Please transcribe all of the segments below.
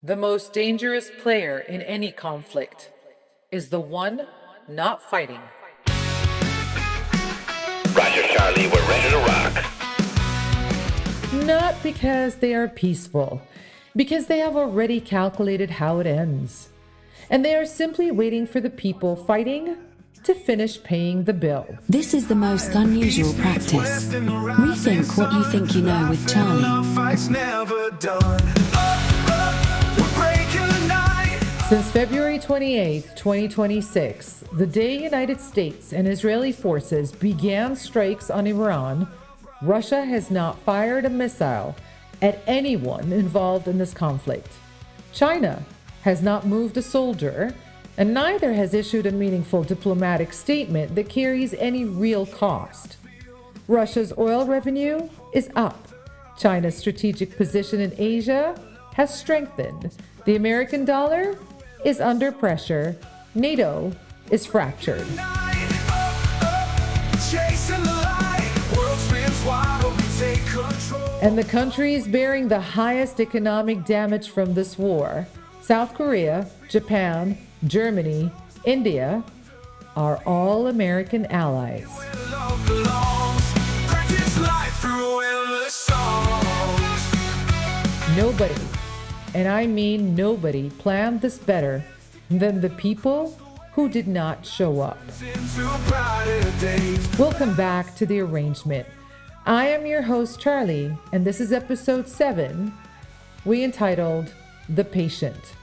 The most dangerous player in any conflict is the one not fighting. Roger, Charlie, we're ready to rock. Not because they are peaceful, because they have already calculated how it ends. And they are simply waiting for the people fighting to finish paying the bill. This is the most unusual practice. Rethink what you think you know with Charlie. Since February 28, 2026, the day United States and Israeli forces began strikes on Iran, Russia has not fired a missile at anyone involved in this conflict. China has not moved a soldier, and neither has issued a meaningful diplomatic statement that carries any real cost. Russia's oil revenue is up. China's strategic position in Asia has strengthened. The American dollar is under pressure. NATO is fractured. And the countries bearing the highest economic damage from this war, South Korea, Japan, Germany, India, are all American allies. Nobody, and I mean nobody, planned this better than the people who did not show up. We'll come back to the arrangement. I am your host, Charlie, and this is episode 7, we entitled The Patient.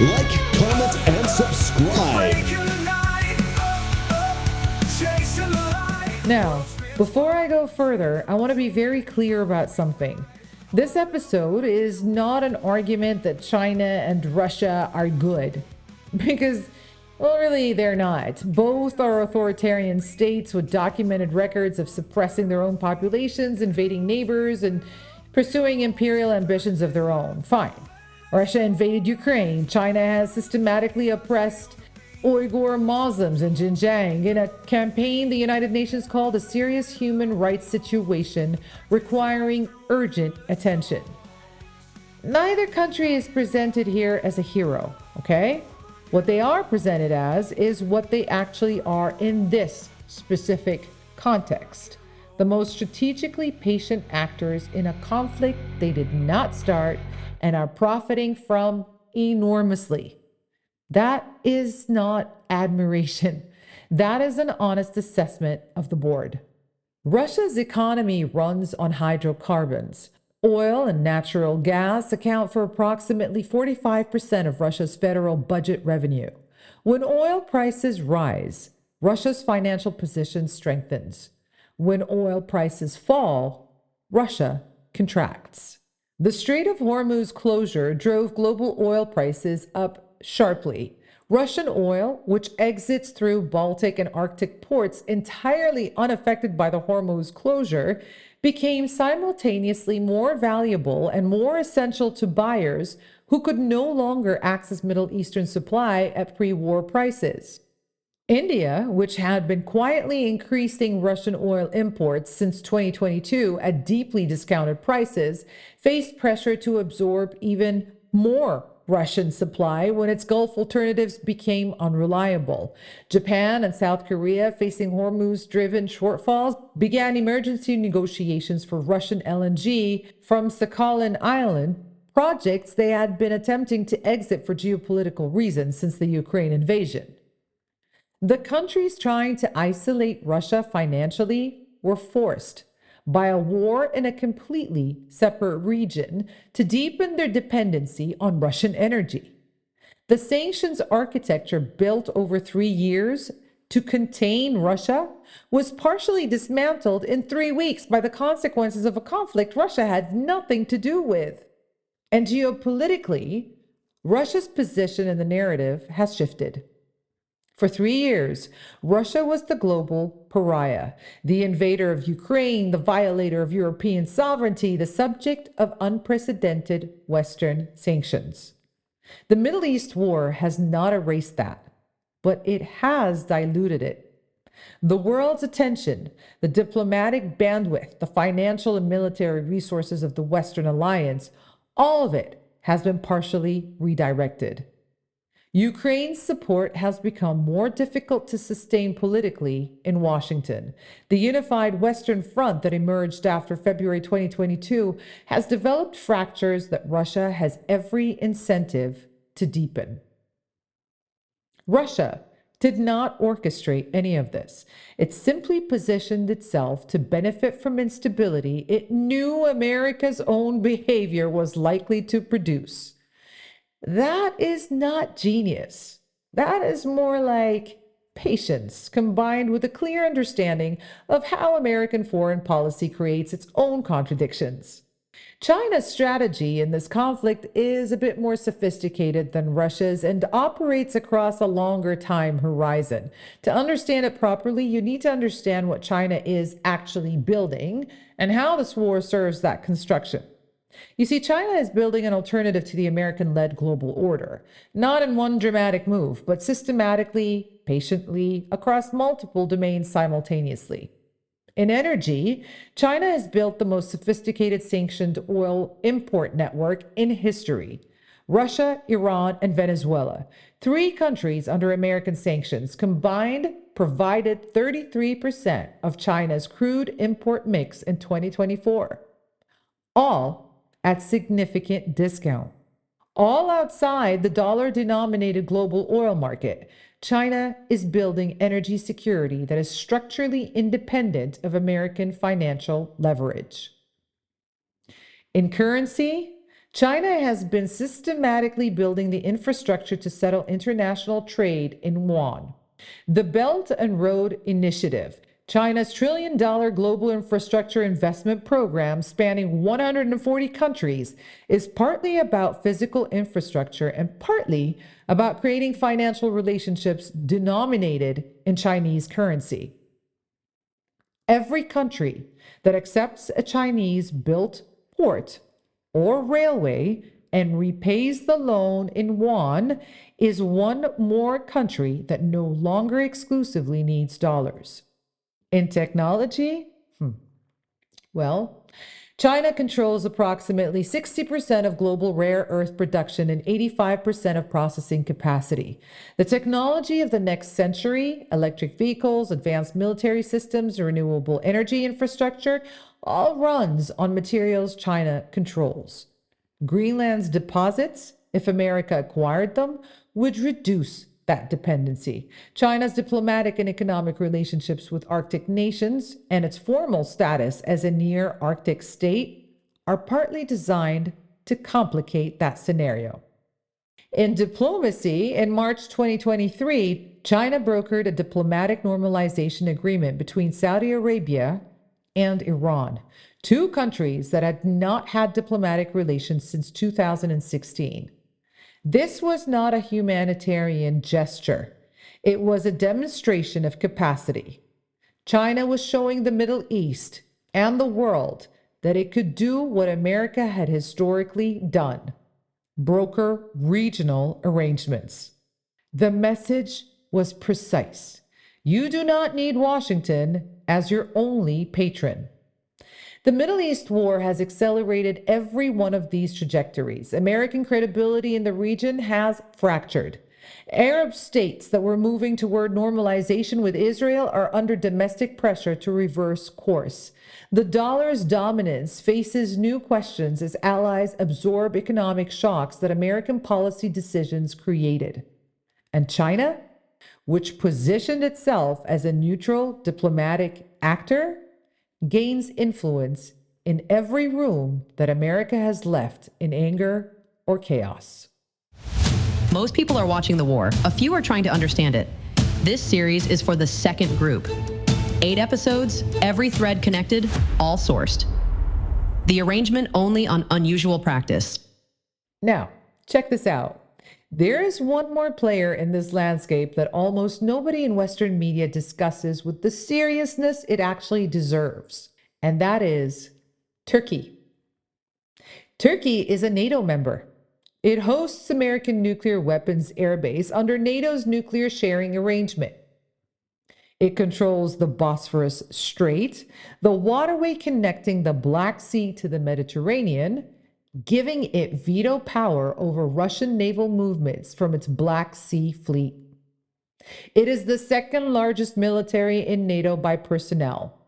Like, comment, and subscribe. Now, before I go further, I want to be very clear about something. This episode is not an argument that China and Russia are good, because, well, really, they're not. Both are authoritarian states with documented records of suppressing their own populations, invading neighbors, and pursuing imperial ambitions of their own. Fine. Russia invaded Ukraine. China has systematically oppressed Uyghur Muslims in Xinjiang in a campaign the United Nations called a serious human rights situation requiring urgent attention. Neither country is presented here as a hero, okay? What they are presented as is what they actually are in this specific context. The most strategically patient actors in a conflict they did not start and are profiting from enormously. That is not admiration. That is an honest assessment of the board. Russia's economy runs on hydrocarbons. Oil and natural gas account for approximately 45% of Russia's federal budget revenue. When oil prices rise, Russia's financial position strengthens. When oil prices fall, Russia contracts. The Strait of Hormuz closure drove global oil prices up sharply. Russian oil, which exits through Baltic and Arctic ports entirely unaffected by the Hormuz closure, became simultaneously more valuable and more essential to buyers who could no longer access Middle Eastern supply at pre-war prices. India, which had been quietly increasing Russian oil imports since 2022 at deeply discounted prices, faced pressure to absorb even more Russian supply when its Gulf alternatives became unreliable. Japan and South Korea, facing Hormuz-driven shortfalls, began emergency negotiations for Russian LNG from Sakhalin Island, projects they had been attempting to exit for geopolitical reasons since the Ukraine invasion. The countries trying to isolate Russia financially were forced by a war in a completely separate region to deepen their dependency on Russian energy. The sanctions architecture built over 3 years to contain Russia was partially dismantled in 3 weeks by the consequences of a conflict Russia had nothing to do with. And geopolitically, Russia's position in the narrative has shifted. For 3 years, Russia was the global pariah, the invader of Ukraine, the violator of European sovereignty, the subject of unprecedented Western sanctions. The Middle East war has not erased that, but it has diluted it. The world's attention, the diplomatic bandwidth, the financial and military resources of the Western alliance All of it has been partially redirected. Ukraine's support has become more difficult to sustain politically in Washington. The unified Western Front that emerged after February 2022 has developed fractures that Russia has every incentive to deepen. Russia did not orchestrate any of this. It simply positioned itself to benefit from instability it knew America's own behavior was likely to produce. That is not genius. That is more like patience combined with a clear understanding of how American foreign policy creates its own contradictions. China's strategy in this conflict is a bit more sophisticated than Russia's and operates across a longer time horizon. To understand it properly, you need to understand what China is actually building and how this war serves that construction. You see, China is building an alternative to the American-led global order, not in one dramatic move, but systematically, patiently, across multiple domains simultaneously. In energy, China has built the most sophisticated sanctioned oil import network in history. Russia, Iran, and Venezuela, 3 countries under American sanctions, combined provided 33% of China's crude import mix in 2024. All at significant discount. All outside the dollar-denominated global oil market, China is building energy security that is structurally independent of American financial leverage. In currency, China has been systematically building the infrastructure to settle international trade in yuan. The Belt and Road Initiative, China's trillion-dollar global infrastructure investment program spanning 140 countries, is partly about physical infrastructure and partly about creating financial relationships denominated in Chinese currency. Every country that accepts a Chinese-built port or railway and repays the loan in yuan is one more country that no longer exclusively needs dollars. In technology, well, China controls approximately 60% of global rare earth production and 85% of processing capacity. The technology of the next century, electric vehicles, advanced military systems, renewable energy infrastructure, all runs on materials China controls. Greenland's deposits, if America acquired them, would reduce that dependency. China's diplomatic and economic relationships with Arctic nations and its formal status as a near Arctic state are partly designed to complicate that scenario. In diplomacy, in March 2023, China brokered a diplomatic normalization agreement between Saudi Arabia and Iran, 2 countries that had not had diplomatic relations since 2016. This was not a humanitarian gesture. It was a demonstration of capacity. China was showing the Middle East and the world that it could do what America had historically done: broker regional arrangements. The message was precise. You do not need Washington as your only patron. The Middle East war has accelerated every one of these trajectories. American credibility in the region has fractured. Arab states that were moving toward normalization with Israel are under domestic pressure to reverse course. The dollar's dominance faces new questions as allies absorb economic shocks that American policy decisions created. And China, which positioned itself as a neutral diplomatic actor, gains influence in every room that America has left in anger or chaos. Most people are watching the war. A few are trying to understand it. This series is for the second group. 8 episodes, every thread connected, all sourced. The arrangement only on Unusual Practice. Now, check this out. There is one more player in this landscape that almost nobody in Western media discusses with the seriousness it actually deserves, and that is Turkey. Turkey is a NATO member. It hosts American nuclear weapons airbase under NATO's nuclear sharing arrangement. It controls the Bosphorus Strait, the waterway connecting the Black Sea to the Mediterranean, giving it veto power over Russian naval movements from its Black Sea fleet. It is the second largest military in NATO by personnel.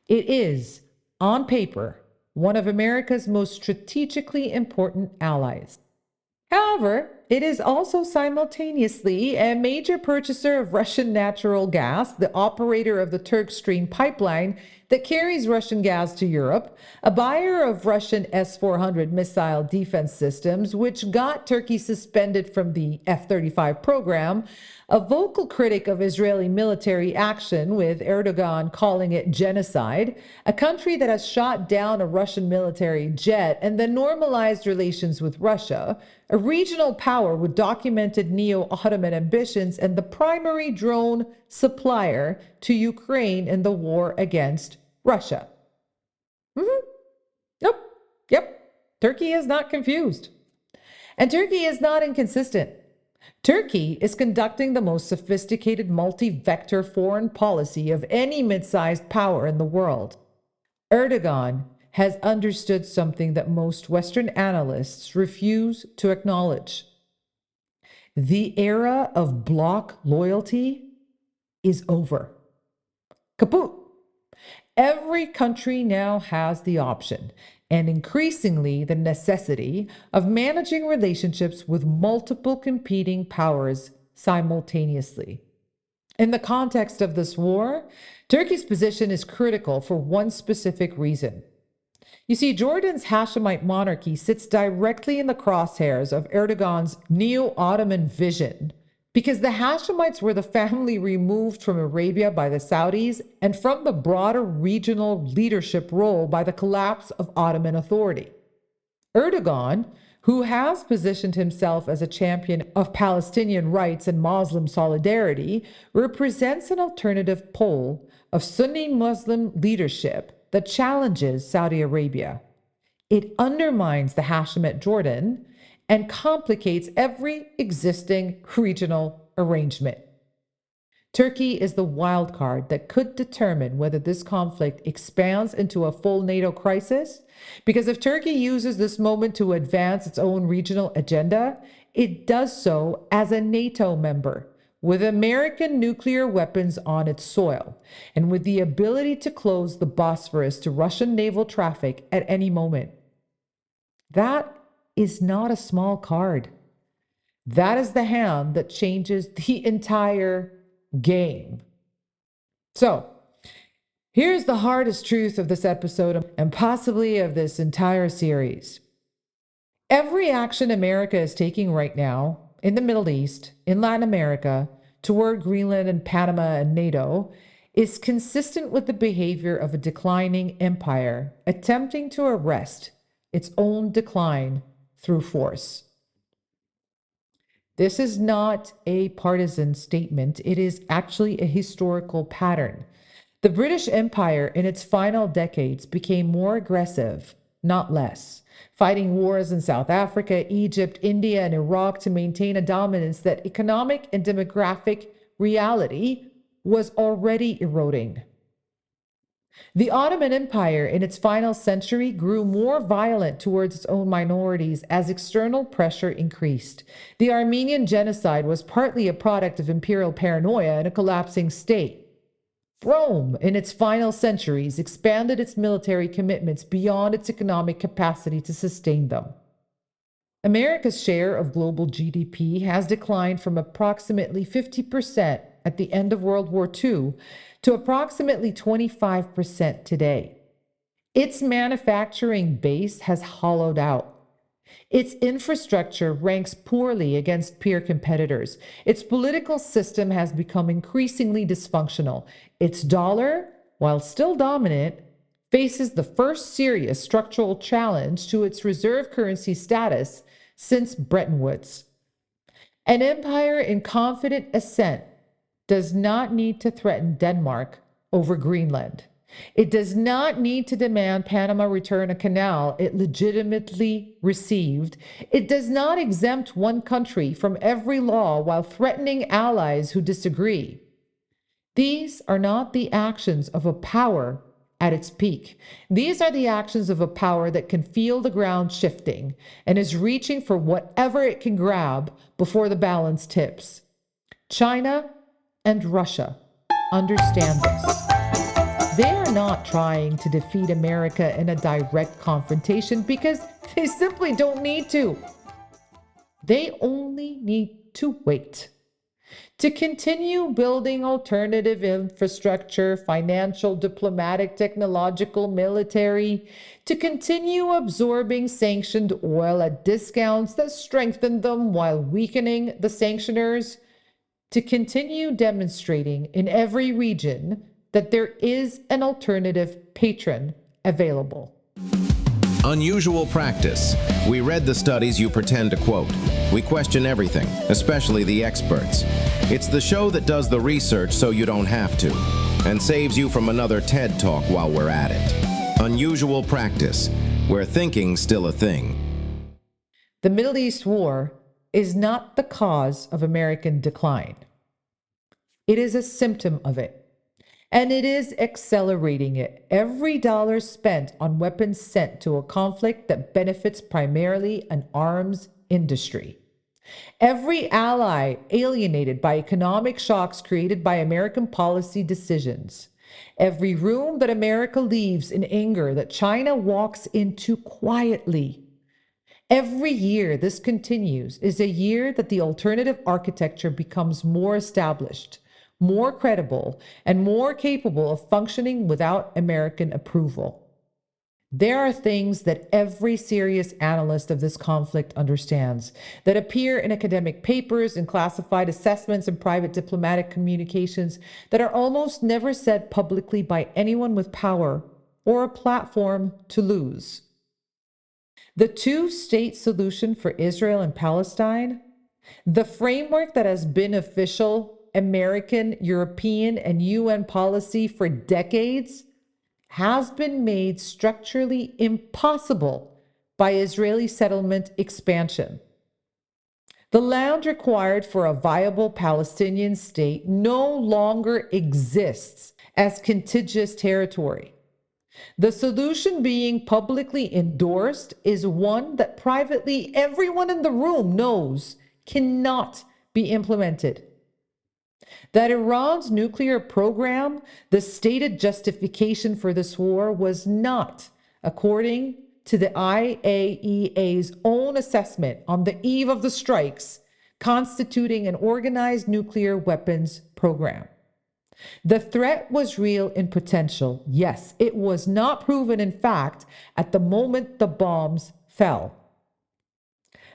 It is, on paper, one of America's most strategically important allies. However, it is also simultaneously a major purchaser of Russian natural gas, the operator of the Turk Stream pipeline that carries Russian gas to Europe, a buyer of Russian S-400 missile defense systems, which got Turkey suspended from the F-35 program, a vocal critic of Israeli military action, with Erdogan calling it genocide, a country that has shot down a Russian military jet and then normalized relations with Russia, a regional power with documented neo-Ottoman ambitions, and the primary drone supplier to Ukraine in the war against Russia. Nope. Yep. Turkey is not confused. And Turkey is not inconsistent. Turkey is conducting the most sophisticated multi-vector foreign policy of any mid-sized power in the world. Erdogan has understood something that most Western analysts refuse to acknowledge. The era of bloc loyalty is over. Kaput. Every country now has the option, and increasingly the necessity, of managing relationships with multiple competing powers simultaneously. In the context of this war, Turkey's position is critical for one specific reason. You see, Jordan's Hashemite monarchy sits directly in the crosshairs of Erdogan's neo-Ottoman vision, because the Hashemites were the family removed from Arabia by the Saudis and from the broader regional leadership role by the collapse of Ottoman authority. Erdogan, who has positioned himself as a champion of Palestinian rights and Muslim solidarity, represents an alternative pole of Sunni Muslim leadership that challenges Saudi Arabia. It undermines the Hashemite Jordan and complicates every existing regional arrangement. Turkey is the wild card that could determine whether this conflict expands into a full NATO crisis, because if Turkey uses this moment to advance its own regional agenda, it does so as a NATO member, with American nuclear weapons on its soil, and with the ability to close the Bosphorus to Russian naval traffic at any moment. That is not a small card. That is the hand that changes the entire game. So, here's the hardest truth of this episode and possibly of this entire series. Every action America is taking right now in the Middle East, in Latin America, toward Greenland and Panama and NATO, is consistent with the behavior of a declining empire attempting to arrest its own decline through force. This is not a partisan statement. It is actually a historical pattern. The British Empire in its final decades became more aggressive, not less, fighting wars in South Africa, Egypt, India, and Iraq to maintain a dominance that economic and demographic reality was already eroding. The Ottoman Empire in its final century grew more violent towards its own minorities as external pressure increased. The Armenian genocide was partly a product of imperial paranoia and a collapsing state. Rome, in its final centuries, expanded its military commitments beyond its economic capacity to sustain them. America's share of global GDP has declined from approximately 50% at the end of World War II to approximately 25% today. Its manufacturing base has hollowed out. Its infrastructure ranks poorly against peer competitors. Its political system has become increasingly dysfunctional. Its dollar, while still dominant, faces the first serious structural challenge to its reserve currency status since Bretton Woods. An empire in confident ascent does not need to threaten Denmark over Greenland. It does not need to demand Panama return a canal it legitimately received. It does not exempt one country from every law while threatening allies who disagree. These are not the actions of a power at its peak. These are the actions of a power that can feel the ground shifting and is reaching for whatever it can grab before the balance tips. China and Russia understand this. They are not trying to defeat America in a direct confrontation because they simply don't need to. They only need to wait. To continue building alternative infrastructure, financial, diplomatic, technological, military, to continue absorbing sanctioned oil at discounts that strengthen them while weakening the sanctioners, to continue demonstrating in every region that there is an alternative patron available. Unusual practice. We read the studies you pretend to quote. We question everything, especially the experts. It's the show that does the research so you don't have to, and saves you from another TED Talk while we're at it. Unusual practice, where thinking's still a thing. The Middle East war is not the cause of American decline. It is a symptom of it. And it is accelerating it. Every dollar spent on weapons sent to a conflict that benefits primarily an arms industry. Every ally alienated by economic shocks created by American policy decisions. Every room that America leaves in anger that China walks into quietly. Every year this continues is a year that the alternative architecture becomes more established, more credible, and more capable of functioning without American approval. There are things that every serious analyst of this conflict understands, that appear in academic papers and classified assessments and private diplomatic communications, that are almost never said publicly by anyone with power or a platform to lose. The two-state solution for Israel and Palestine, the framework that has been official American, European, and UN policy for decades, has been made structurally impossible by Israeli settlement expansion. The land required for a viable Palestinian state no longer exists as contiguous territory. The solution being publicly endorsed is one that privately everyone in the room knows cannot be implemented. That Iran's nuclear program, the stated justification for this war, was not, according to the IAEA's own assessment on the eve of the strikes, constituting an organized nuclear weapons program. The threat was real in potential. Yes, it was not proven in fact at the moment the bombs fell.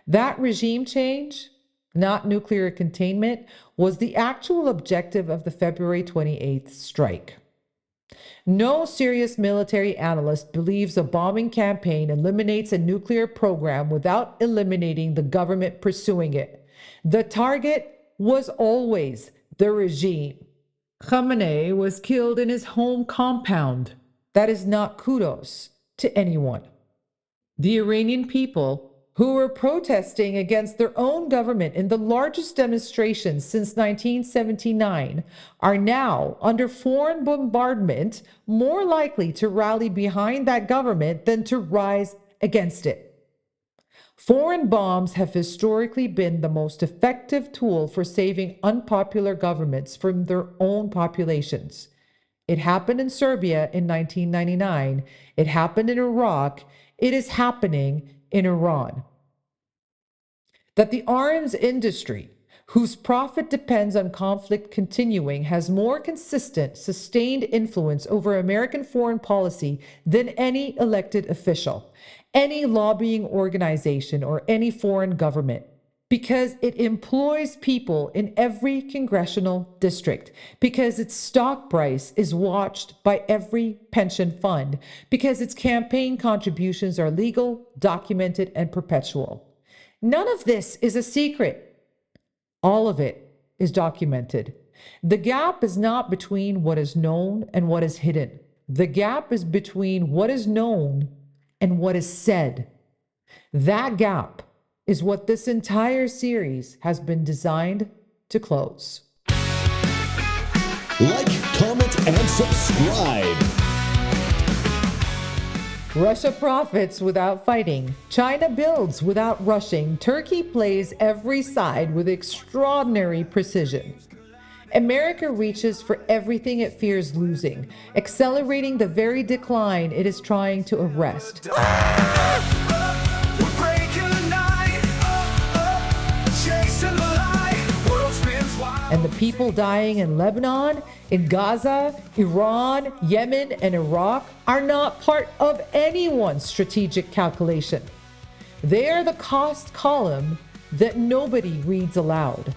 That regime change, not nuclear containment, was the actual objective of the February 28th strike. No serious military analyst believes a bombing campaign eliminates a nuclear program without eliminating the government pursuing it. The target was always the regime. Khamenei was killed in his home compound. That is not kudos to anyone. The Iranian people, who were protesting against their own government in the largest demonstrations since 1979, are now, under foreign bombardment, more likely to rally behind that government than to rise against it. Foreign bombs have historically been the most effective tool for saving unpopular governments from their own populations. It happened in Serbia in 1999. It happened in Iraq. It is happening in Iran. That the arms industry, whose profit depends on conflict continuing, has more consistent, sustained influence over American foreign policy than any elected official, any lobbying organization, or any foreign government, because it employs people in every congressional district, because its stock price is watched by every pension fund, because its campaign contributions are legal, documented, and perpetual. None of this is a secret. All of it is documented. The gap is not between what is known and what is hidden. The gap is between what is known and what is said. That gap is what this entire series has been designed to close. Like, comment, and subscribe. Russia profits without fighting. China builds without rushing. Turkey plays every side with extraordinary precision. America reaches for everything it fears losing, accelerating the very decline it is trying to arrest. And the people dying in Lebanon, in Gaza, Iran, Yemen, and Iraq are not part of anyone's strategic calculation. They are the cost column that nobody reads aloud.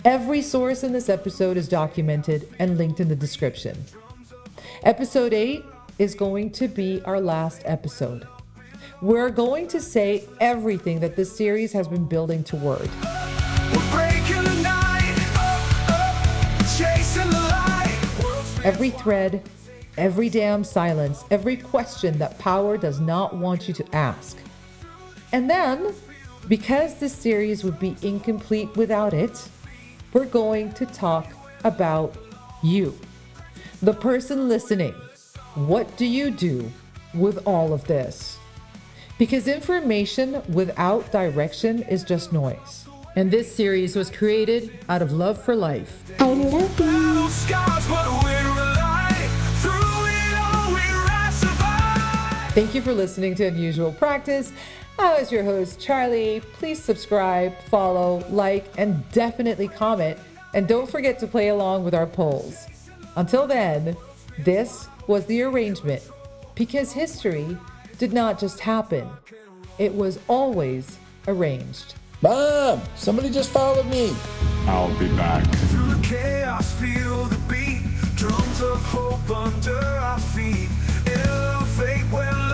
Every source in this episode is documented and linked in the description. Episode 8 is going to be our last episode. We're going to say everything that this series has been building toward. Every thread, every damn silence, every question that power does not want you to ask. And then, because this series would be incomplete without it, we're going to talk about you, the person listening. What do you do with all of this? Because information without direction is just noise. And this series was created out of love for life. I love you. Thank you for listening to Unusual Practice. I was your host, Charlie. Please subscribe, follow, like, and definitely comment. And don't forget to play along with our polls. Until then, this was the arrangement, because history did not just happen. It was always arranged. Mom, somebody just followed me. I'll be back. Through the chaos, feel the beat. Drums of hope under our feet. Elevate when